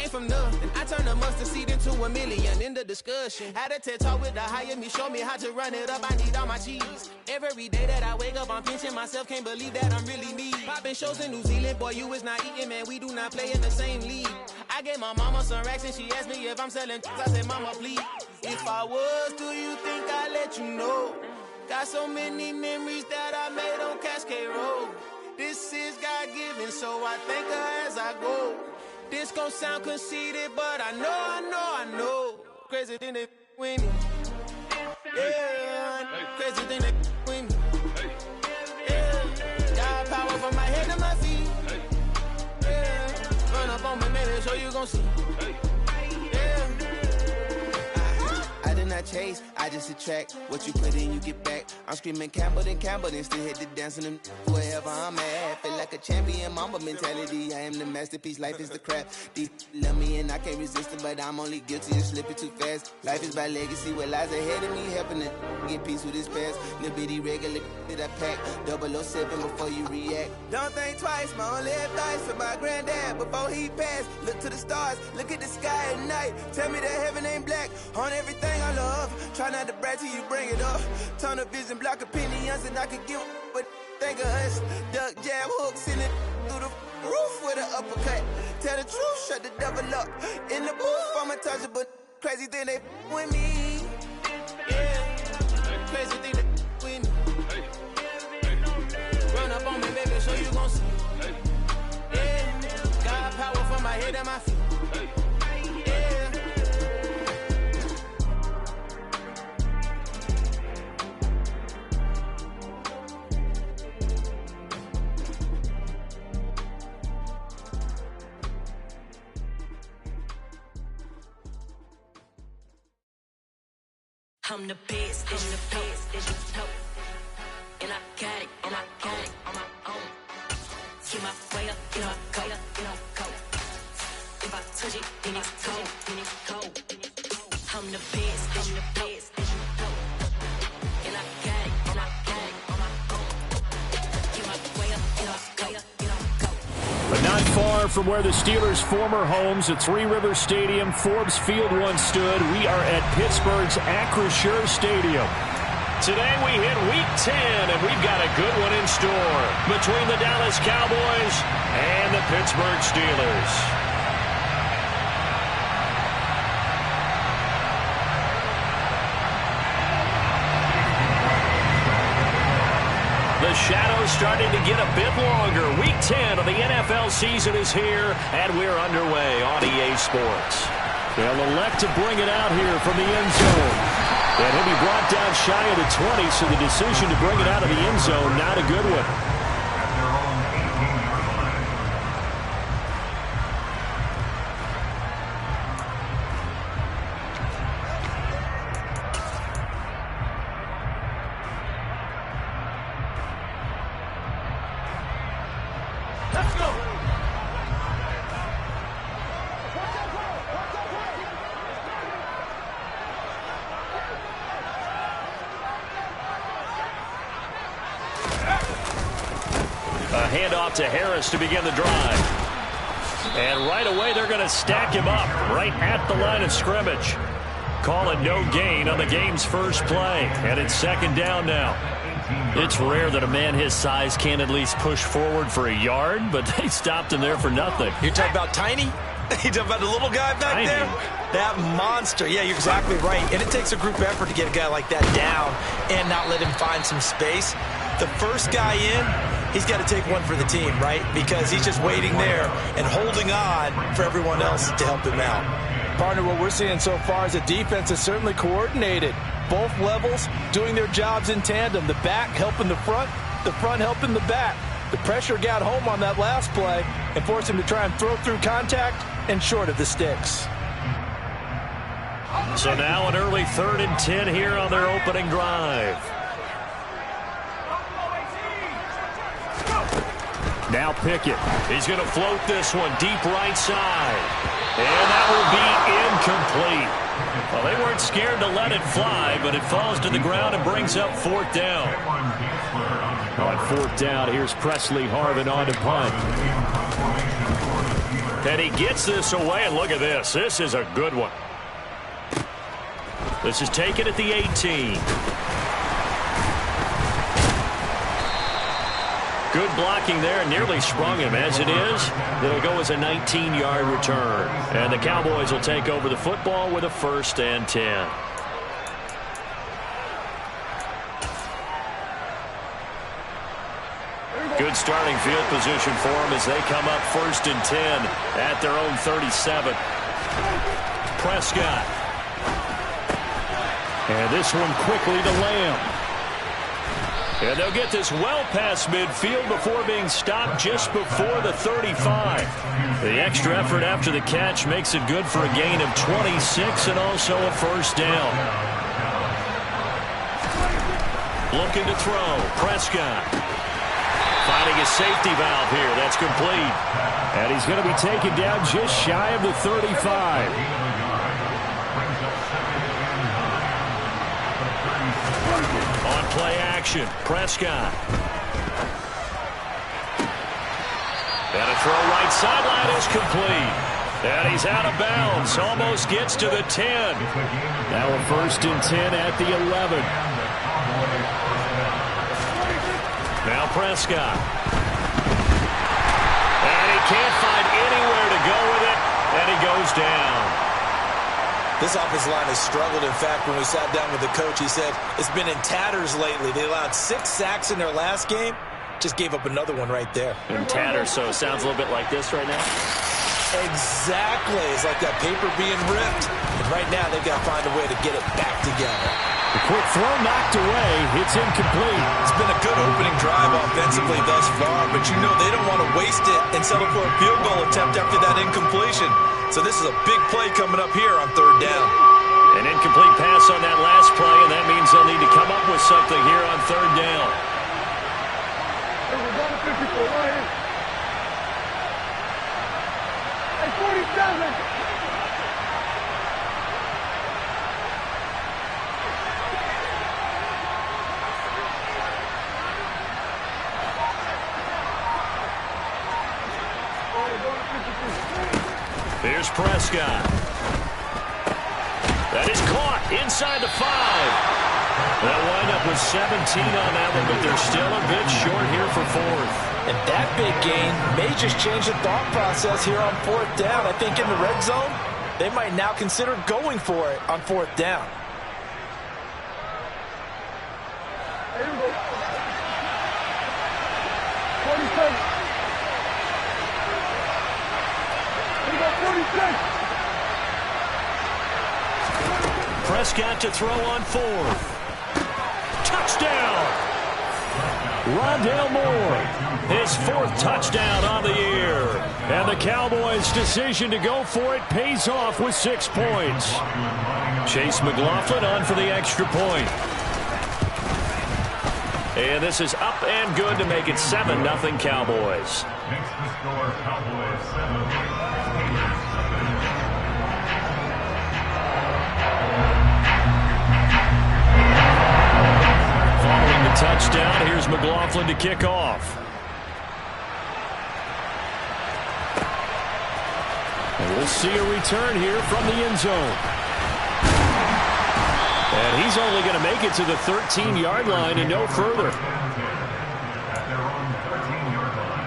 came from nothing. I turned a mustard seed into a million in the discussion. Had a TED talk with the higher me, show me how to run it up. I need all my cheese. Every day that I wake up, I'm pinching myself. Can't believe that I'm really me. Popping shows in New Zealand, boy, you is not eating, man. We do not play in the same league. I gave my mama some racks and she asked me if I'm selling. I said, mama, please. If I was, do you think I'd let you know? Got so many memories that I made on Cascade Road. This is God-given, so I thank her as I go. This gon' sound conceited, but I know. Crazy thing they with me. Yeah, crazy thing they with me. Yeah, got power from my head to my feet. Yeah, run up on me, man, so you gon' see. Yeah. I did not chase, I just attract. What you put in, you get back. I'm screaming Campbell, then still hit the dancing them wherever I'm at. Feel like a champion, mamba mentality. I am the masterpiece, life is the crap. Deep love me and I can't resist it, but I'm only guilty of slipping too fast. Life is by legacy, what lies ahead of me, helping to get peace with this past. Little bitty regular that I pack, 007 before you react. Don't think twice, my only advice for my granddad before he passed. Look to the stars, look at the sky at night. Tell me that heaven ain't black on everything I love. Try not to brag till you bring it up. Tunnel vision, block opinions, and I could give but think of us. Duck jab hooks in it through the roof with an uppercut. Tell the truth, shut the devil up. In the booth, I'm untouchable. Crazy thing they with me. Yeah, crazy thing they with me. Run up on me, baby, so you gon' see. Yeah, got power from my head and my feet. I'm the best, and I got it, on my own. Keep my way up, go. If I touch it, then it's cold. I'm the best, and I got it, on my own. Keep my way up, go. But not far from where the Steelers' former homes at Three Rivers Stadium, Forbes Field once stood, we are at Pittsburgh's Acrisure Stadium. Today we hit Week 10, and we've got a good one in store between the Dallas Cowboys and the Pittsburgh Steelers. The shadow's starting to get a bit longer. Week 10 of the NFL season is here, and we're underway on EA Sports. They'll elect to bring it out here from the end zone. And he'll be brought down shy of the 20, so the decision to bring it out of the end zone, not a good one. Handoff to Harris to begin the drive. And right away, they're going to stack him up right at the line of scrimmage. Call it no gain on the game's first play. And it's second down now. It's rare that a man his size can at least push forward for a yard, but they stopped him there for nothing. You're talking about tiny? You're talking about the little guy back there? That monster. Yeah, you're exactly right. And it takes a group effort to get a guy like that down and not let him find some space. The first guy in, he's got to take one for the team, right? Because he's just waiting there and holding on for everyone else to help him out. Partner, what we're seeing so far is the defense is certainly coordinated. Both levels doing their jobs in tandem. The back helping the front helping the back. The pressure got home on that last play and forced him to try and throw through contact and short of the sticks. So now an early 3rd and 10 here on their opening drive. Now Pickett. He's going to float this one deep right side. And that will be incomplete. Well, they weren't scared to let it fly, but it falls to the ground and brings up 4th down. On 4th down, here's Presley Harvin on to punt. And he gets this away, and look at this. This is a good one. This is taken at the 18. Good blocking there, nearly sprung him. As it is, it'll go as a 19-yard return. And the Cowboys will take over the football with a 1st and 10. Good starting field position for them as they come up 1st and 10 at their own 37. Prescott. And this one quickly to Lamb. And they'll get this well past midfield before being stopped just before the 35. The extra effort after the catch makes it good for a gain of 26 and also a 1st down. Looking to throw. Prescott. Finding a safety valve here. That's complete. And he's going to be taken down just shy of the 35. On play action, Prescott. And a throw right sideline is complete. And he's out of bounds. Almost gets to the 10. Now a 1st and 10 at the 11. Now Prescott. And he can't find anywhere to go with it. And he goes down. This offensive line has struggled. In fact, when we sat down with the coach, he said it's been in tatters lately. They allowed 6 sacks in their last game. Just gave up another one right there. In tatters, so it sounds a little bit like this right now? Exactly. It's like that paper being ripped. And right now, they've got to find a way to get it back together. The quick throw knocked away. It's incomplete. It's been a good opening drive offensively thus far, but you know they don't want to waste it and settle for a field goal attempt after that incompletion. So this is a big play coming up here on 3rd down. An incomplete pass on that last play, and that means they'll need to come up with something here on 3rd down. Here's Prescott. That is caught inside the 5. They'll wind up with 17 on that one, but they're still a bit short here for 4th. And that big gain may just change the thought process here on 4th down. I think in the red zone, they might now consider going for it on 4th down. Prescott to throw on 4th. Touchdown! Rondale Moore, his 4th touchdown on the year. And the Cowboys' decision to go for it pays off with 6 points. Chase McLaughlin on for the extra point. And this is up and good to make it 7-0 Cowboys. Makes the score Cowboys 7. Following the touchdown, here's McLaughlin to kick off. And we'll see a return here from the end zone. And he's only going to make it to the 13-yard line and no further. At their own 13-yard line.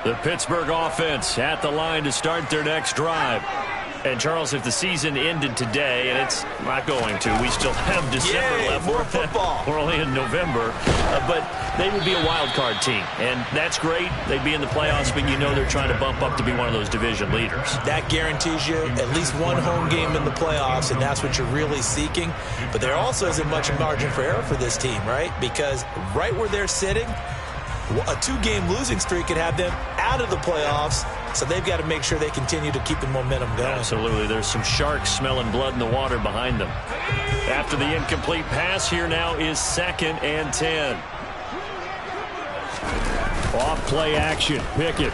The Pittsburgh offense at the line to start their next drive. And, Charles, if the season ended today, and it's not going to, we still have December left. More football. We're only in November. But they would be a wild card team. And that's great. They'd be in the playoffs, but you know they're trying to bump up to be one of those division leaders. That guarantees you at least one home game in the playoffs, and that's what you're really seeking. But there also isn't much margin for error for this team, right? Because right where they're sitting, a 2-game losing streak could have them out of the playoffs, so they've got to make sure they continue to keep the momentum going. Absolutely. There's some sharks smelling blood in the water behind them. After the incomplete pass, here now is 2nd and 10. Off play action. Pickett.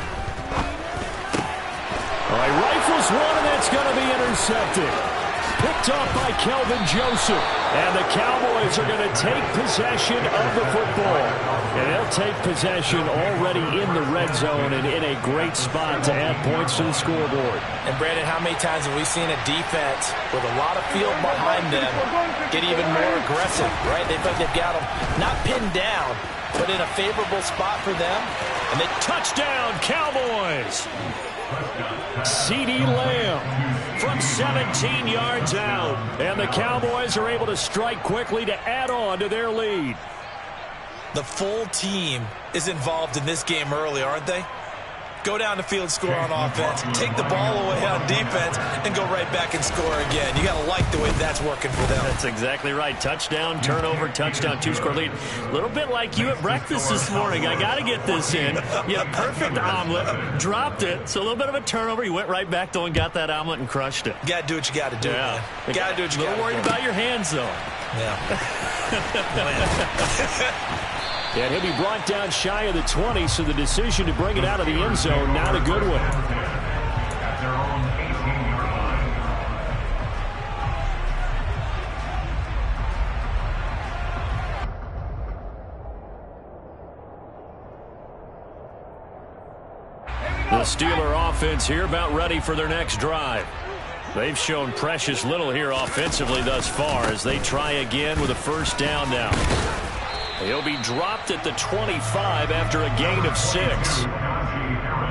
All right, rifles one, and that's going to be intercepted. Picked off by Kelvin Joseph. And the Cowboys are going to take possession of the football. And they'll take possession already in the red zone and in a great spot to add points to the scoreboard. And, Brandon, how many times have we seen a defense with a lot of field behind them get even more aggressive, right? They feel like they've got them not pinned down, but in a favorable spot for them. And they touchdown, Cowboys. CeeDee Lamb from 17 yards out. And the Cowboys are able to strike quickly to add on to their lead. The full team is involved in this game early, aren't they? Go down the field, score on offense, take the ball away on defense, and go right back and score again. You got to like the way that's working for them. That's exactly right. Touchdown, turnover, touchdown, two-score lead. A little bit like you at breakfast this morning. I got to get this in. You had a perfect omelet, dropped it, so a little bit of a turnover. You went right back, though, and got that omelet and crushed it. You got to do what you got to do, man. You got to do what you got to do. A little worried about your hands, though. Yeah. And he'll be brought down shy of the 20, so the decision to bring it out of the end zone, not a good one. At their own 18-yard line. The Steeler offense here about ready for their next drive. They've shown precious little here offensively thus far as they try again with a first down now. He'll be dropped at the 25 after a gain of 6.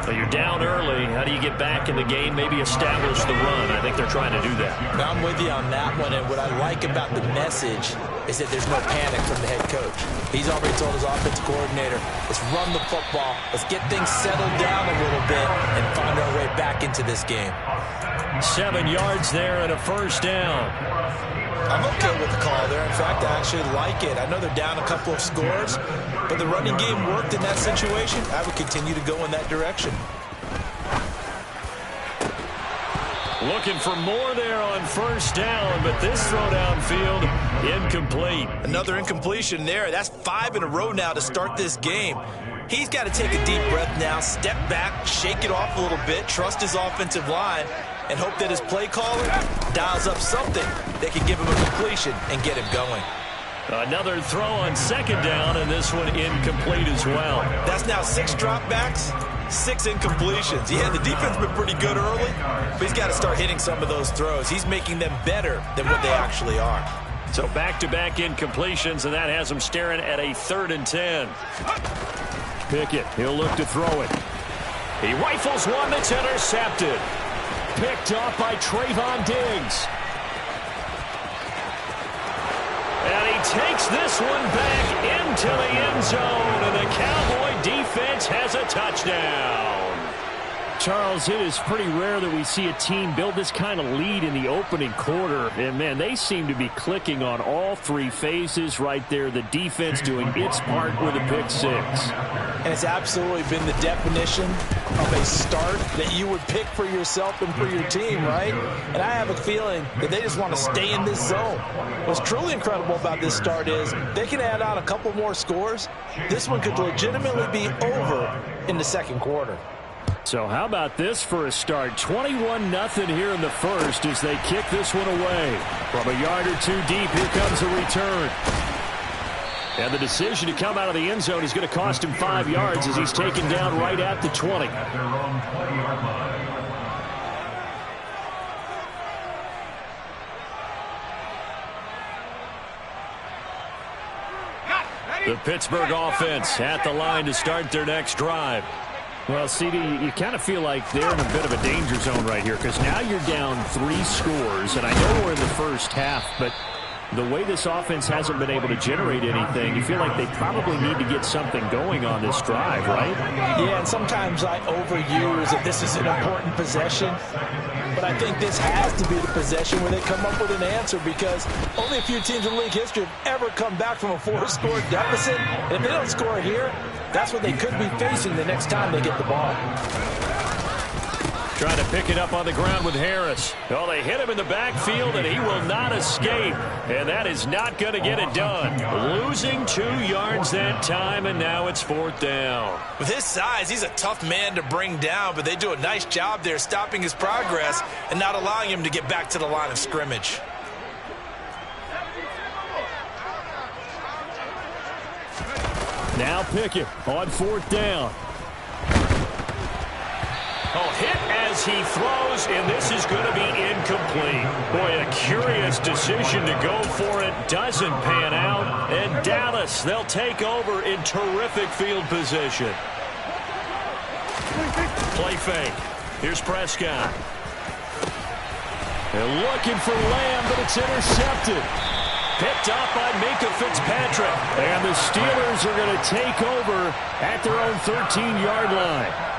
So you're down early. How do you get back in the game? Maybe establish the run. I think they're trying to do that. I'm with you on that one, and what I like about the message is that there's no panic from the head coach. He's already told his offensive coordinator, let's run the football, let's get things settled down a little bit and find our way back into this game. 7 yards there and a first down. I'm okay with the call there. In fact, I actually like it. I know they're down a couple of scores, but the running game worked in that situation. I would continue to go in that direction. Looking for more there on first down, but this throw downfield incomplete. Another incompletion there. That's 5 in a row now to start this game. He's got to take a deep breath now, step back, shake it off a little bit, trust his offensive line, and hope that his play caller dials up something that can give him a completion and get him going. Another throw on second down, and this one incomplete as well. That's now 6 dropbacks, 6 incompletions. Yeah, the defense has been pretty good early, but he's got to start hitting some of those throws. He's making them better than what they actually are. So back-to-back incompletions, and that has him staring at a 3rd and 10. Pickett, he'll look to throw it. He rifles one that's intercepted. Picked off by Trayvon Diggs. And he takes this one back into the end zone, and the Cowboy defense has a touchdown. Charles, it is pretty rare that we see a team build this kind of lead in the opening quarter. And, man, they seem to be clicking on all 3 phases right there. The defense doing its part with a pick 6. And it's absolutely been the definition of a start that you would pick for yourself and for your team, right? And I have a feeling that they just want to stay in this zone. What's truly incredible about this start is they can add on a couple more scores. This one could legitimately be over in the second quarter. So how about this for a start? 21-0 here in the first as they kick this one away. From a yard or 2 deep, here comes a return. And the decision to come out of the end zone is going to cost him 5 yards as he's taken down right at the 20. At their own 20-yard line. The Pittsburgh offense at the line to start their next drive. Well, CD, you kind of feel like they're in a bit of a danger zone right here because now you're down 3 scores, and I know we're in the first half, but the way this offense hasn't been able to generate anything, you feel like they probably need to get something going on this drive, right? Yeah, and sometimes I overuse that this is an important possession, but I think this has to be the possession where they come up with an answer because only a few teams in league history have ever come back from a 4-score deficit, and if they don't score here, that's what they could be facing the next time they get the ball. Trying to pick it up on the ground with Harris. Well, they hit him in the backfield, and he will not escape. And that is not going to get it done. Losing 2 yards that time, and now it's 4th down. With his size, he's a tough man to bring down, but they do a nice job there stopping his progress and not allowing him to get back to the line of scrimmage. Now Pickett on 4th down. Oh, hit as he throws, and this is going to be incomplete. Boy, a curious decision to go for it. Doesn't pan out. And Dallas, they'll take over in terrific field position. Play fake. Here's Prescott. They're looking for Lamb, but it's intercepted. Picked up by Minkah Fitzpatrick. And the Steelers are going to take over at their own 13-yard line.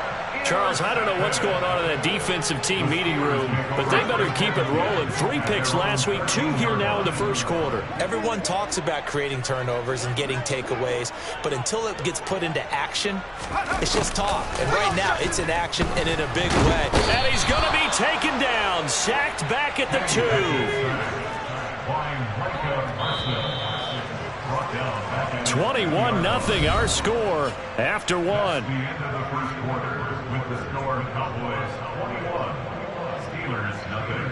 Charles, I don't know what's going on in that defensive team meeting room, but they better keep it rolling. 3 picks last week, 2 here now in the first quarter. Everyone talks about creating turnovers and getting takeaways, but until it gets put into action, it's just talk. And right now, it's in action and in a big way. And he's going to be taken down, sacked back at the 2. 21-0 our score after 1. The end of the first quarter with the score Cowboys 21, Steelers nothing.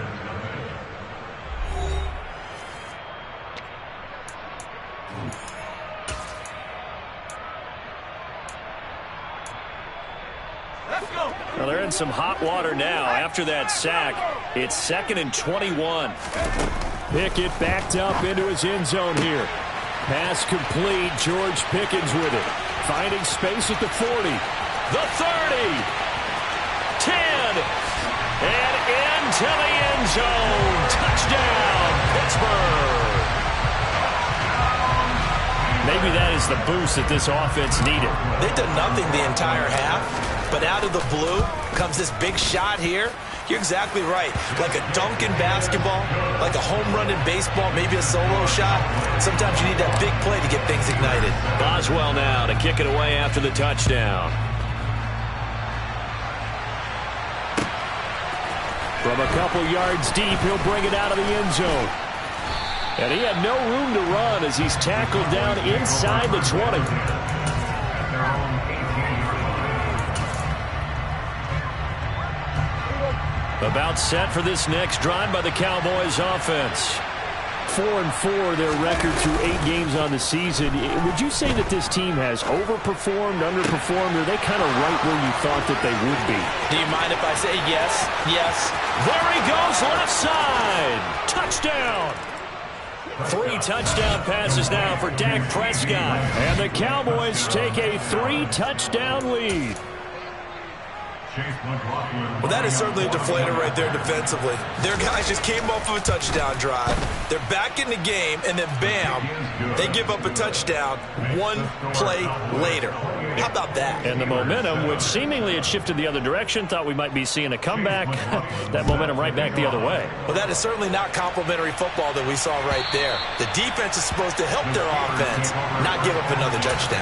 Well, they're in some hot water now after that sack. It's 2nd and 21. Pickett backed up into his end zone here. Pass complete. George Pickens with it. Finding space at the 40. The 30. 10. And into the end zone. Touchdown, Pittsburgh. Maybe that is the boost that this offense needed. They've done nothing the entire half, but out of the blue comes this big shot here. You're exactly right. Like a dunk in basketball, like a home run in baseball, maybe a solo shot. Sometimes you need that big play to get things ignited. Boswell now to kick it away after the touchdown. From a couple yards deep, he'll bring it out of the end zone. And he had no room to run as he's tackled down inside the 20. About set for this next drive by the Cowboys offense. 4-4 their record through 8 games on the season. Would you say that this team has overperformed, underperformed, or are they kind of right where you thought that they would be? Do you mind if I say yes? Yes. There he goes, left side. Touchdown. 3 touchdown passes now for Dak Prescott. And the Cowboys take a 3-touchdown lead. Well, that is certainly a deflator right there defensively. Their guys just came off of a touchdown drive. They're back in the game, and then bam, they give up a touchdown 1 play later. How about that? And the momentum, which seemingly had shifted the other direction, thought we might be seeing a comeback. That momentum right back the other way. Well, that is certainly not complimentary football that we saw right there. The defense is supposed to help their offense, not give up another touchdown.